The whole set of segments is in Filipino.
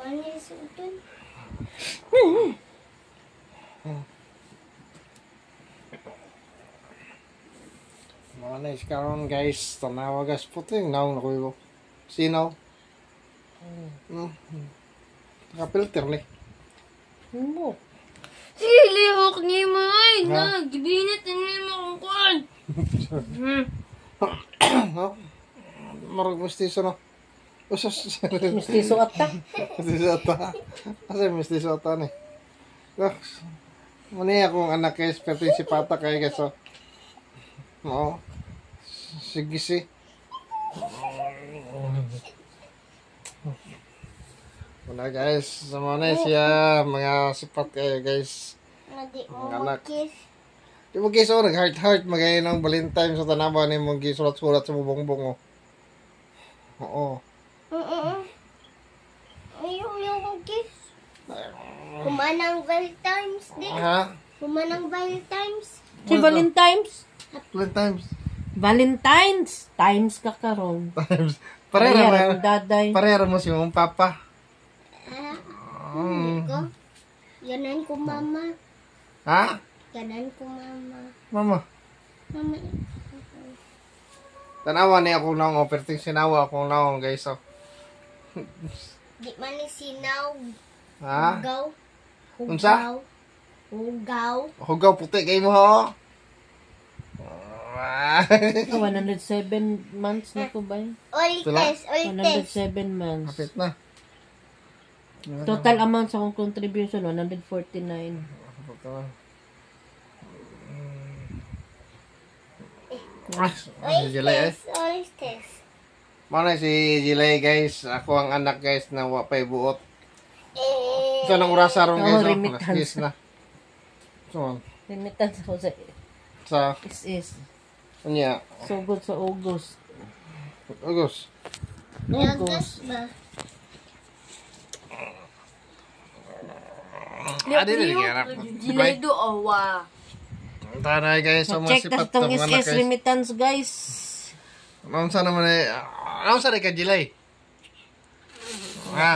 Manis ito. Manis karon guys, tanawa guys puting naong nakuyo. Sinaw. Nakapilter ni. Mo. Sili hok ni mo ay na gibinit ni mo kung Marag mestizo no. Usas. Mistiso ata. Mestizo ata. Asa mestizo ata ni. Mani akong anak guys, pero si Pata kay guys oh. Oo. Sige si. Wala guys, sama na siya mga sipat kayo guys. Nadi Ang mo anak. kiss. Di mo guys, nag-heart-heart magayon ng Valentine sa tanawa ni mong gisulat-sulat sa bubong-bong. Oo. Ayaw kiss. Kumanang Valentine's Day. Ha? Kumanang Valentine's. Si Valentine's. Valentine's. Valentine's. Times ka karon. Times. Parehara mo daday. Parehara mo si mong papa. Hindi ko. Yanan ko mama. Ha? Yanan ko mama. Mama. Mama. Tanawa niya akong naong operting sinawa akong naong guys oh. Di man ni sinaw. Ha? Hugaw. Unsa? Hugaw. Hugaw puti kay mo ho. 107 months na ko ba yun? Ulites, ulites. 107 months. Kapit na. Total amount sa akong contribution, 149. Si Jilay eh. Ulites. Mana si Jilay guys. Ako ang anak guys na wapay buot. So nang urasa ron guys. Remittance. Na. So, Remittance ako sa is. Anya. Sugod sa August. August. August ba? Adi na digarap. Jilay do awa. Tanay guys sa mga Check sipat tas tong ng mga SS guys. remittance guys. Unsa naman eh. Unsa ka Jilay?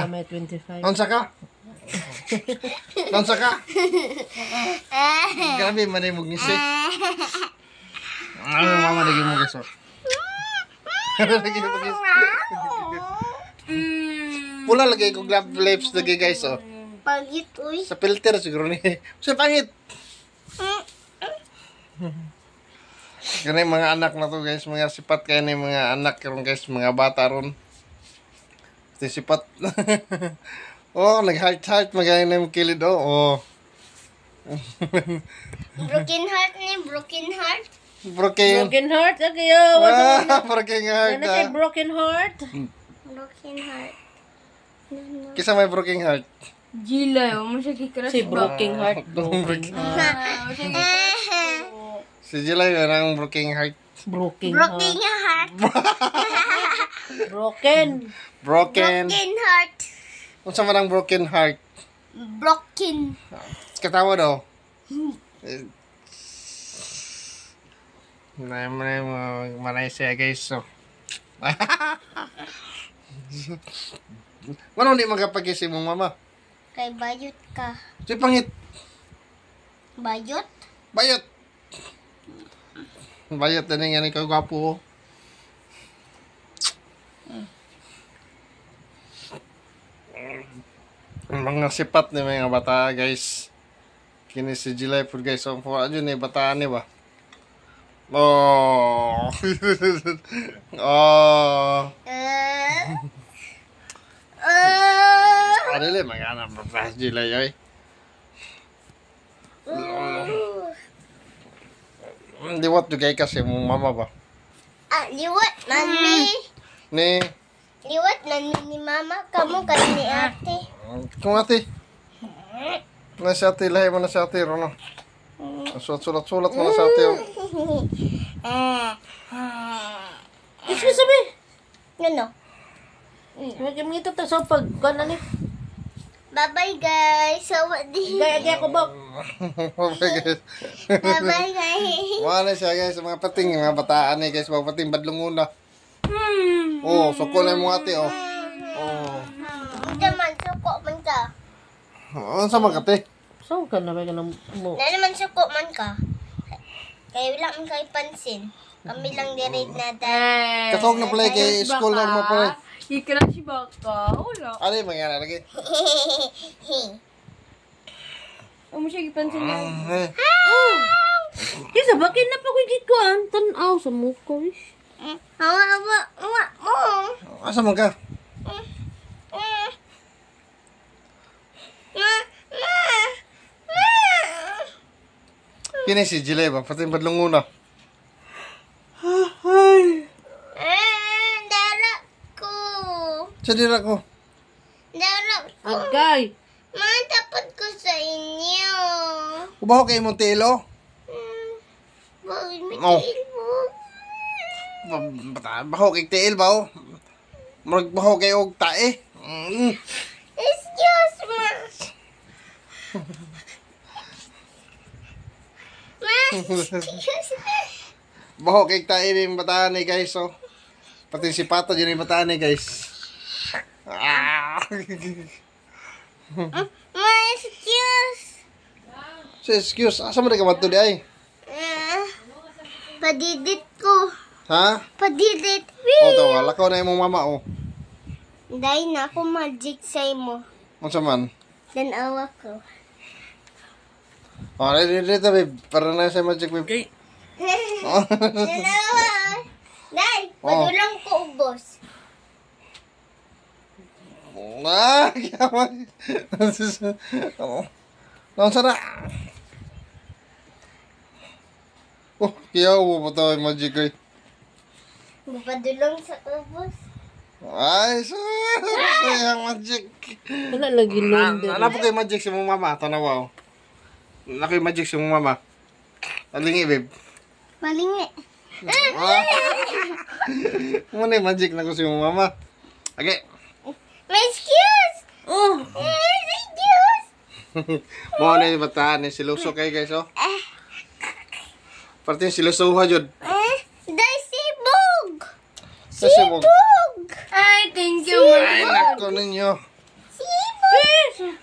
May 25. Unsa ka? Unsa ka? Grabe man ay mong ngisi. Ano mama lagi mo guys. Lagi mo guys. Pula lagi ko glove lips lagi guys oh. Pagit uy. Sa filter siguro ni. Sa pangit. Kani mga anak na to guys, mga sipat kay ni mga anak karon guys, mga bata ron. Ito sipat. Oh, nag-heart magayon na yung kilid oh. Broken heart ni, broken heart. Broken heart okay yo. Broken heart. Ano say broken heart? Broken heart. Kisa may broken heart. Jilay, mo siya kikras. Si broken heart. Broken heart. Si Jilay ang broken heart. Broken Broken heart. heart. Broken. Broken. Broken heart. Unsa man ang broken heart? Broken. Katawa daw. Manay siya guys so. Ano di magkapagising mong mama? Kay bayot ka. Si pangit. Bayot? Bayot. Bayot na nga ikaw gwapo. Mga sipat ni mga bata guys. Kini si Jilay po guys. So, yun eh, bataan ni ba? Oh. Oh. Adili, mga anak pa Jilay ay. Liwat juga kasi mong mama ba? Liwat nani. Ni. Liwat nani ni mama. Kamu kan ni ate. Kung ate. Na si ate, lahi mo na si ate, Rono. Sulat-sulat mo na si ate. Excuse me. Ano? Magkam ngito ta sa pag kan ani. Bye-bye guys. Sawadi. Gaya ko ba? Bye-bye guys. Wala siya guys, mga pating, mga bataan eh guys, mga pating badlunguna. Oh, suko na yung mga ate, oh. Oh. Daman, suko Ano sa mga kate? Saan ka na ba ka na mo? Na naman suko man ka. Kaya wala man kayo pansin. Kami lang direct na dahil. Katog na pala kay school na mo pala. I-crush ba ka? Wala. Ano yung mangyari lagi? Huwag mo siya ipansin na. Kisa, bakit na pa ko gikuan? Tanaw sa mukha, wish. Awa. Asa man ka? Kini si Jilay ba? Pati yung badlong una. Dala ko. Sa dira ko. Dala ko. Agay! Matapad ko sa inyo. Ubaho kay Montelo. Bakit may Oh. ilbog? Baho kay Tiil ba o? Baho kay Og Tae. Excuse me. Excuse me. Baho kay Tae rin yung bataan eh guys oh. Pati si Pato dyan yung bataan eh guys. Excuse. So excuse, asa mo rin ka mato di ay? Padidit ko. Ha? Padidit. O tawa, lakaw na yung mong mama oh. Dahil na ako magic sa mo. Ano sa man? Danawa ko. O, dito babe. Para na sa magic babe. Okay. Danawa. Dahil, padulang ko ubos. Kiyaman. Ano sana? Oh, kiyaw mo pa tayo yung magic eh. Padulang sa ubos. Ay, sayang magic. Wala lagi londer. Ano po kayo magic si mong mama? Tanawa oh. Ano kayo magic si mong mama? Alingi babe. Malingi. Ano yung magic na ko si mong mama? Okay. May excuse. Oh! Excuse. Mo na yung bataan ni siluso kayo guys oh. Parte yung silusuha jud. Dahil sibog. Sa sibog. Ay, thank you. Ay, nako ninyo. Sibog.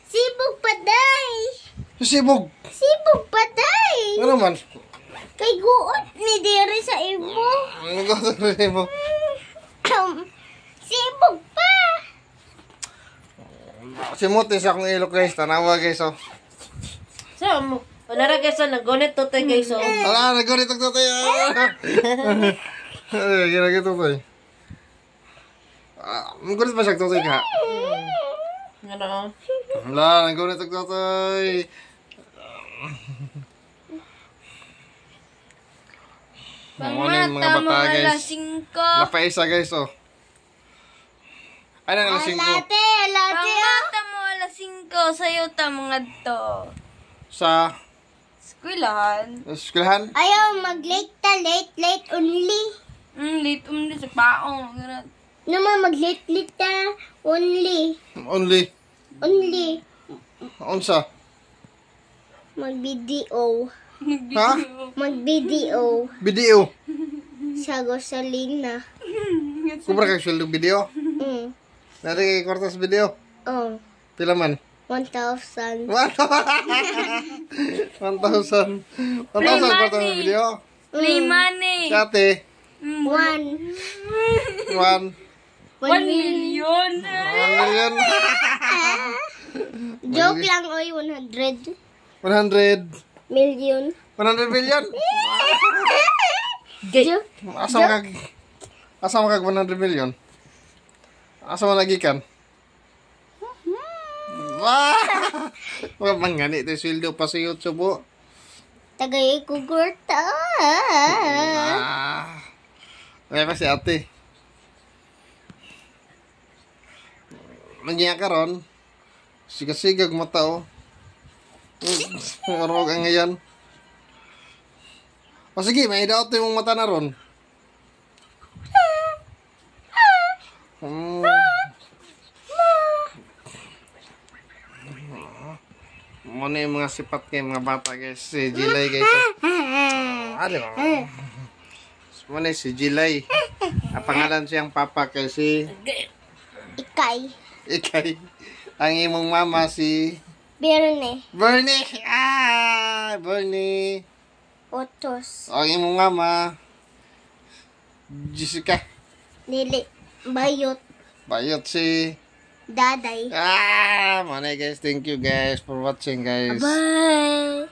Sibog pa, day. Sibog. Sibog pa, day. Ano man? Kay guot ni Dere sa ibo. Ano ko sa sibog? Sibog pa. Si Muti sa akong ilok guys. Tanawa guys oh. Saan mo? Panara guys, nagunit to tayo guys. Ala, nagkurit ang tutoy. Ay, ginagay tutoy. Nagkurit pa siya tutoy ka? Ano? Ala, nagkurit ang tutoy. Mga bata guys. Napaisa guys oh. Ay, nang alas 5. Late. Pangmata mo alas 5 sa'yo ta mga to. Sa Eskwelahan. eskwelahan. Ayaw mag-late ta. Late only. Late sa paong. Naman mag-late ta. Only. Only. Unsa? Mag-video. Ha? Mag-video. Video. Sa gasolina. Kubra kang sweldo video. Nari kay kwartas video. Oh. Pila man? 1,000. 1,000. 1,000 kwartas video. Play money. Si ate. 1 1 1 million. 1 million. Joke lang, oy. 100 100. million. 100 million. Joke. Asa mo kag 100 million? Asa mo nagikan? Wah, mangani ito sweldo pa sa YouTube po. Tagay ko gurta. May pa si ate. Nandiyan ka ron. Sigasigag mata oh. Marog ang ngayon. O sige, may daot yung mata na ron. Muna yung mga sipat kay mga bata guys. Si Jilay guys. Ano ba? Muna si Jilay. Ang pangalan siyang papa kay si Ikay. Ikay. Ang imong mama si Birne. Bernie. Bernie. Otos. Ang imong mama Jessica. Nili. Bayot. Bayot si Daday. Manay guys. Thank you guys for watching guys. Bye!